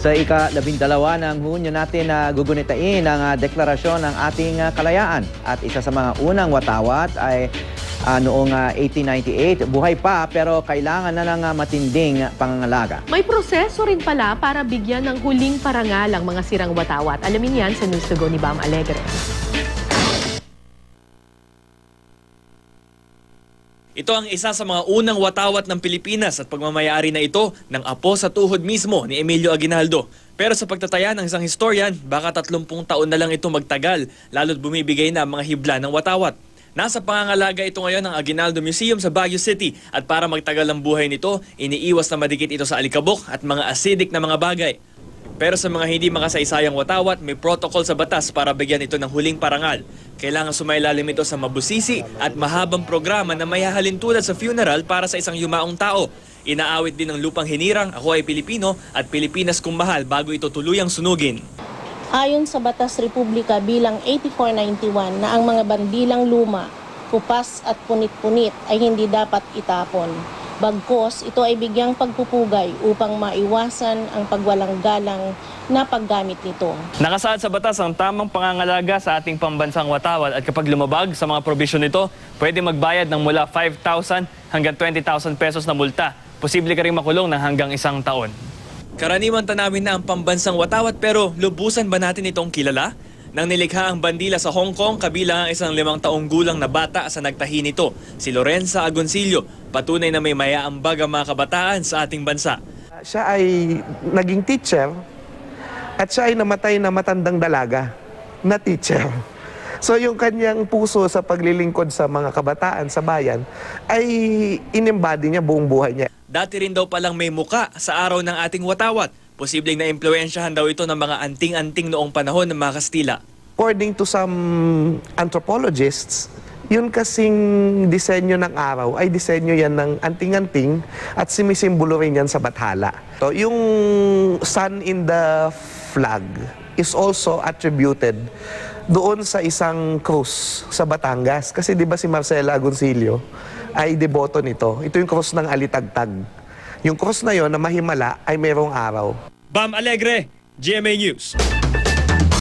Sa ika-12 ng Hunyo natin na gugunitain ang deklarasyon ng ating kalayaan. At isa sa mga unang watawat ay noong 1898. Buhay pa pero kailangan na ng matinding pangangalaga. May proseso rin pala para bigyan ng huling parangal ang mga sirang watawat. Alamin yan sa News to Go ni Bam Alegre. Ito ang isa sa mga unang watawat ng Pilipinas at pagmamayari na ito ng apo sa tuhod mismo ni Emilio Aguinaldo. Pero sa pagtataya ng isang historian, baka 30 taon na lang ito magtagal, lalo't bumibigay na ang mga hibla ng watawat. Nasa pangangalaga ito ngayon ng Aguinaldo Museum sa Baguio City at para magtagal ang buhay nito, iniiwas na madikit ito sa alikabok at mga acidic na mga bagay. Pero sa mga hindi makasaysayang watawat, may protocol sa batas para bigyan ito ng huling parangal. Kailangan sumailalim ito sa mabusisi at mahabang programa na may hahalin tulad sa funeral para sa isang yumaong tao. Inaawit din ng lupang hinirang, ako ay Pilipino at Pilipinas kung mahal bago ito tuluyang sunugin. Ayon sa Batas Republika bilang 8491 na ang mga bandilang luma, kupas at punit-punit ay hindi dapat itapon. Bagkos, ito ay bigyang pagpupugay upang maiwasan ang pagwalang galang na paggamit nito. Nakasaad sa batas ang tamang pangangalaga sa ating pambansang watawat at kapag lumabag sa mga probisyon nito, pwede magbayad ng mula 5,000 hanggang 20,000 pesos na multa. Posible ka rin makulong ng hanggang 1 taon. Karaniwan tanawin na ang pambansang watawat pero lubusan ba natin itong kilala? Nang nilikha ang bandila sa Hong Kong, kabilang ang isang 5 taong gulang na bata sa nagtahi nito, si Lorenza Agoncillo, patunay na may mayaambag ang mga kabataan sa ating bansa. Siya ay naging teacher at siya ay namatay na matandang dalaga na teacher. So yung kanyang puso sa paglilingkod sa mga kabataan sa bayan ay inimbody niya buong buhay niya. Dati rin daw palang may muka sa araw ng ating watawat. Posibleng na-impluensyahan daw ito ng mga anting-anting noong panahon ng mga Kastila. According to some anthropologists, yun kasing disenyo ng araw ay disenyo yan ng anting-anting at simisimbolo rin yan sa Bathala. So, yung sun in the flag is also attributed doon sa isang krus sa Batangas. Kasi di ba si Marcela Agoncillo ay deboto nito. Ito yung krus ng Alitagtag. Yung krus na yon na mahimala ay mayroong araw. Bam Alegre, GMA News.